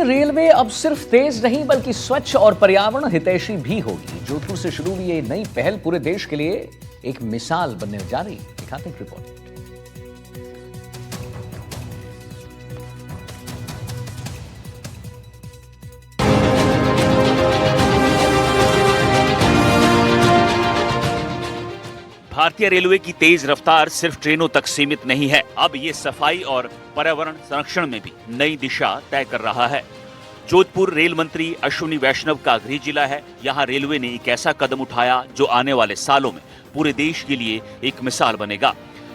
Railway अब सिर्फ तेज नहीं बल्कि स्वच्छ और पर्यावरण हितैषी भी होगी। जोधपुर से शुरू हुई ये नई पहल पूरे देश के लिए एक मिसाल बनने जा रही है। दिखाते हैं रिपोर्ट। भारतीय रेलवे की तेज रफ्तार सिर्फ ट्रेनों तक सीमित नहीं है, अब ये सफाई और पर्यावरण संरक्षण में भी नई दिशा तय कर रहा है। जोधपुर रेल मंत्री अश्विनी वैष्णव का गृह जिला है। यहाँ रेलवे ने एक ऐसा कदम उठाया जो आने वाले सालों में पूरे देश के लिए एक मिसाल बनेगा।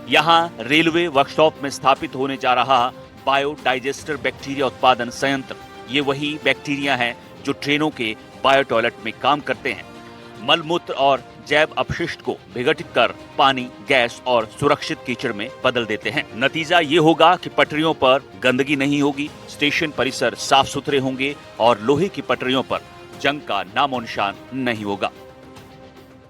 यहाँ रेलवे वर्कशॉप में स्थापित होने जा रहा बायोडाइजेस्टर बैक्टीरिया उत्पादन संयंत्र, ये वही बैक्टीरिया हैं जो ट्रेनों के बायो टॉयलेट में काम करते हैं। मलमूत्र और जैव अपशिष्ट को विघटित कर पानी, गैस और सुरक्षित कीचड़ में बदल देते हैं। नतीजा ये होगा कि पटरियों पर गंदगी नहीं होगी, स्टेशन परिसर साफ सुथरे होंगे और लोहे की पटरियों पर जंग का नामो निशान नहीं होगा।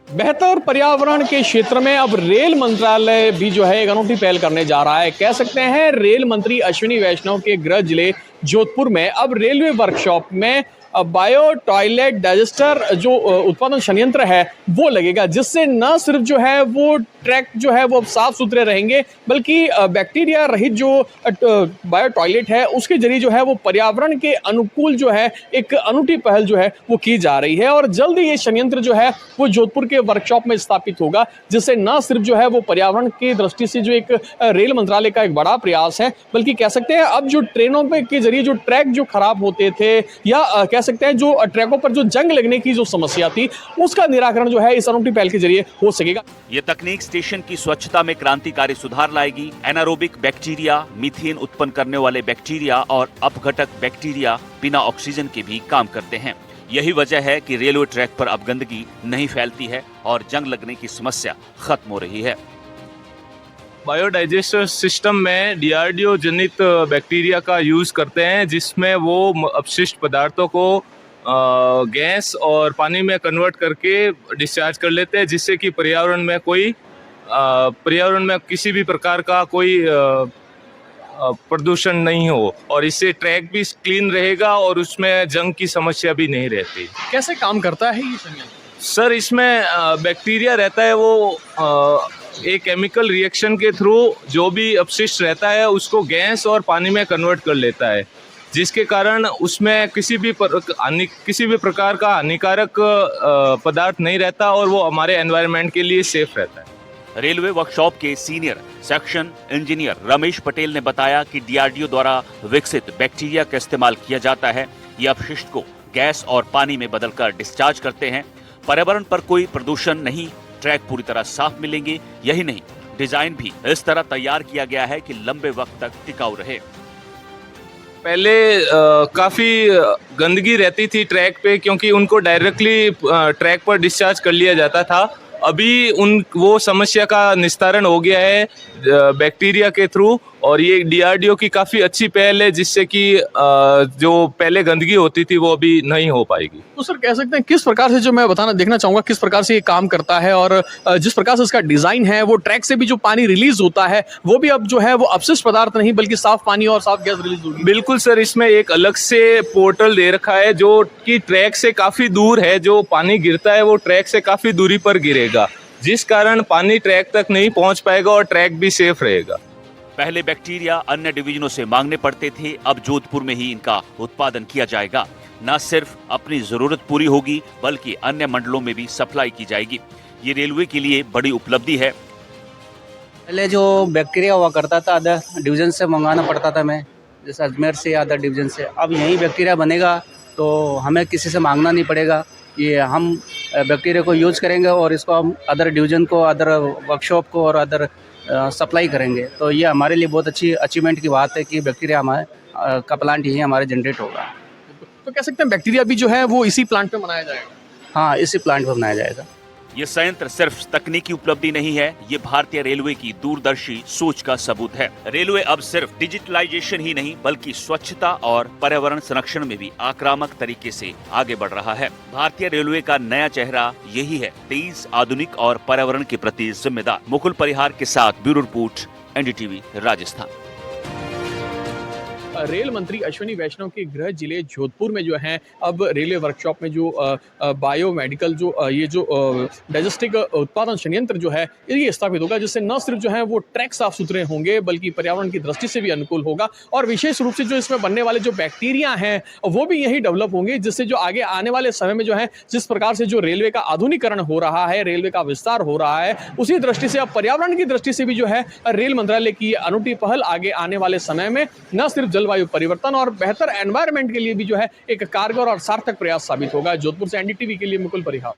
बेहतर पर्यावरण के क्षेत्र में अब रेल मंत्रालय भी जो है एक अनूठी पहल करने जा रहा है। कह सकते हैं रेल मंत्री अश्विनी वैष्णव के गृह जिले जोधपुर में अब रेलवे वर्कशॉप में बायो टॉयलेट डाइजेस्टर जो उत्पादन संयंत्र है वो लगेगा, जिससे न सिर्फ जो है वो ट्रैक जो है वो साफ सुथरे रहेंगे बल्कि बैक्टीरिया रहित जो बायो टॉयलेट है उसके जरिए जो है वो पर्यावरण के अनुकूल जो है एक अनूठी पहल जो है वो की जा रही है। और जल्द ही ये संयंत्र जो है वो जोधपुर के वर्कशॉप में स्थापित होगा, जिससे न सिर्फ जो है वो पर्यावरण की दृष्टि से जो एक रेल मंत्रालय का एक बड़ा प्रयास है, बल्कि कह सकते हैं अब जो ट्रेनों के जरिए जो ट्रैक जो खराब होते थे या कह सकते हैं जो ट्रैकों पर जो जंग लगने की जो समस्या थी उसका निराकरण जो है इस अनूठी पहल के जरिए हो सकेगा। ये तकनीक स्टेशन की स्वच्छता में क्रांतिकारी सुधार लाएगी। एनारोबिक बैक्टीरिया, मीथेन उत्पन्न करने वाले बैक्टीरिया और अपघटक बैक्टीरिया बिना ऑक्सीजन के भी काम करते हैं। यही वजह है कि रेलवे ट्रैक पर अब गंदगी नहीं फैलती है और जंग लगने की समस्या खत्म हो रही है। बायोडाइजेस्टर सिस्टम में डीआरडीओ जनित बैक्टीरिया का यूज करते हैं, जिसमें वो अपशिष्ट पदार्थों को गैस और पानी में कन्वर्ट करके डिस्चार्ज कर लेते हैं, जिससे कि पर्यावरण में किसी भी प्रकार का कोई प्रदूषण नहीं हो और इससे ट्रैक भी क्लीन रहेगा और उसमें जंग की समस्या भी नहीं रहती। कैसे काम करता है ये संयंत्र? सर, इसमें बैक्टीरिया रहता है, वो एक केमिकल रिएक्शन के थ्रू जो भी अपशिष्ट रहता है उसको गैस और पानी में कन्वर्ट कर लेता है, जिसके कारण उसमें किसी भी प्रकार का हानिकारक पदार्थ नहीं रहता और वो हमारे एनवायरनमेंट के लिए सेफ रहता है। रेलवे वर्कशॉप के senior section engineer Ramesh Patel ने बताया कि डीआरडीओ द्वारा विकसित बैक्टीरिया का इस्तेमाल किया जाता है। ये अपशिष्ट को गैस और पानी में बदलकर डिस्चार्ज करते हैं। पर्यावरण पर कोई प्रदूषण नहीं, ट्रैक पूरी तरह साफ मिलेंगे। यही नहीं, डिजाइन भी इस तरह तैयार किया गया है कि लंबे वक्त तक टिकाऊ रहे। पहले काफ़ी गंदगी रहती थी ट्रैक पे, क्योंकि उनको डायरेक्टली ट्रैक पर डिस्चार्ज कर लिया जाता था। अभी वो समस्या का निस्तारण हो गया है बैक्टीरिया के थ्रू, और ये डीआरडीओ की काफ़ी अच्छी पहल है, जिससे कि जो पहले गंदगी होती थी वो अभी नहीं हो पाएगी। तो सर कह सकते हैं किस प्रकार से, जो मैं देखना चाहूँगा किस प्रकार से ये काम करता है और जिस प्रकार से इसका डिज़ाइन है, वो ट्रैक से भी जो पानी रिलीज होता है वो भी अब जो है वो अपशिष्ट पदार्थ नहीं बल्कि साफ पानी और साफ गैस रिलीज होगी। बिल्कुल सर, इसमें एक अलग से पोर्टल दे रखा है जो कि ट्रैक से काफ़ी दूर है। जो पानी गिरता है वो ट्रैक से काफ़ी दूरी पर गिरेगा, जिस कारण पानी ट्रैक तक नहीं पहुँच पाएगा और ट्रैक भी सेफ रहेगा। पहले बैक्टीरिया अन्य डिवीजनों से मांगने पड़ते थे, अब जोधपुर में ही इनका उत्पादन किया जाएगा। न सिर्फ अपनी जरूरत पूरी होगी बल्कि अन्य मंडलों में भी सप्लाई की जाएगी। ये रेलवे के लिए बड़ी उपलब्धि है। पहले जो बैक्टीरिया हुआ करता था अदर डिवीजन से मंगाना पड़ता था, मैं जैसे अजमेर से या अदर डिवीजन से, अब यही बैक्टीरिया बनेगा तो हमें किसी से मांगना नहीं पड़ेगा। ये हम बैक्टीरिया को यूज करेंगे और इसको हम अदर डिवीजन को, अदर वर्कशॉप को और अदर सप्लाई करेंगे। तो ये हमारे लिए बहुत अच्छी अचीवमेंट की बात है कि बैक्टीरिया हमारे का प्लांट यही हमारे जनरेट होगा। तो कह सकते हैं बैक्टीरिया भी जो है वो इसी प्लांट पे बनाया जाएगा? हाँ, इसी प्लांट पर बनाया जाएगा। ये संयंत्र सिर्फ तकनीकी उपलब्धि नहीं है, ये भारतीय रेलवे की दूरदर्शी सोच का सबूत है। रेलवे अब सिर्फ डिजिटलाइजेशन ही नहीं बल्कि स्वच्छता और पर्यावरण संरक्षण में भी आक्रामक तरीके से आगे बढ़ रहा है। भारतीय रेलवे का नया चेहरा यही है, तेज, आधुनिक और पर्यावरण के प्रति जिम्मेदार। मुकुल परिहार के साथ bureau report, NDTV Rajasthan. Rail मंत्री अश्विनी वैष्णव के गृह जिले जोधपुर में जो है अब रेलवे वर्कशॉप में जो बायोमेडिकल जो ये जो डाइजेस्टिक उत्पादन संयंत्र जो है ये स्थापित होगा, जिससे न सिर्फ जो है वो ट्रैक साफ सुथरे होंगे बल्कि पर्यावरण की दृष्टि से भी अनुकूल होगा और विशेष रूप से जो इसमें बनने वाले जो बैक्टीरिया हैं वो भी यही डेवलप होंगे, जिससे जो आगे आने वाले समय में जो है जिस प्रकार से जो रेलवे का आधुनिकीकरण हो रहा है, रेलवे का विस्तार हो रहा है, उसी दृष्टि से अब पर्यावरण की दृष्टि से भी जो है रेल मंत्रालय की अनूठी पहल आगे आने वाले समय में न सिर्फ जलवायु परिवर्तन और बेहतर एनवायरमेंट के लिए भी जो है एक कारगर और सार्थक प्रयास साबित होगा। जोधपुर से एनडीटीवी के लिए मुकुल परिहार।